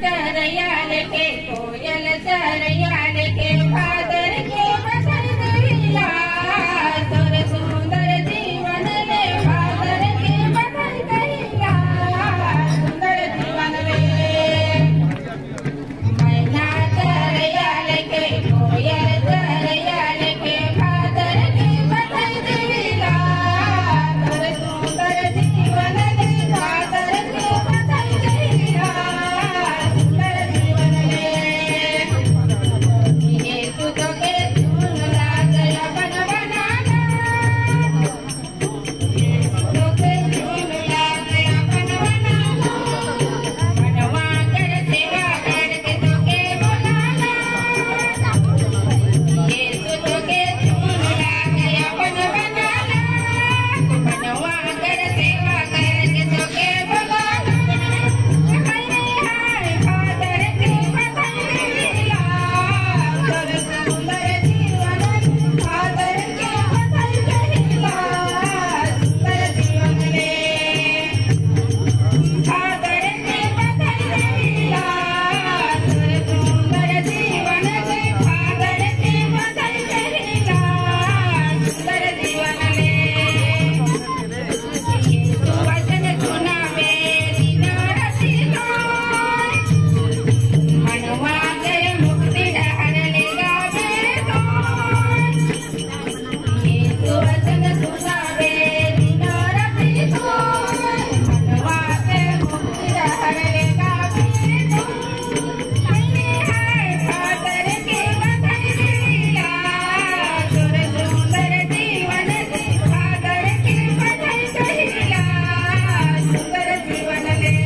चरयाल के कोयल चरयाल के भादर के बदल गईला तोर सुंदर जीवन ले भादर के बदल गईला सुंदर जीवन ले मैना चरयाल के कोयल चरयाल के भादर के बदल गईला तोर सुंदर जीवन ले भादर के बदल गईला सुंदर जीवन ले ये तू तो के सुन लागया बन बनाना ये तू के सुन लागया बन बनाना बनवा कर सेवा करके तो के बोलाना ये तू तो के सुन लागया बन बनाना बनवा कर सेवा करके तो के बोलाना हाय हाय भादर के बदल गईला तोर सुंदर जीवन भादर के बदल गईला सुंदर जीवन ले भादर के बदल गईला तोर सुंदर जीवन ले भादर के बदल गईला सुंदर जीवन ले तू वचन सुनावे दिन राति मनवा गए मुक्ति डहर ले गावे तो ये तू वचन सुनावे दिन राति मनवा गए मुक्ति डहर ले गावे तो हाय हाय भादर के बदल गईला तोर सुंदर जीवन ले भादर के बदल गईला सुंदर जीवन ले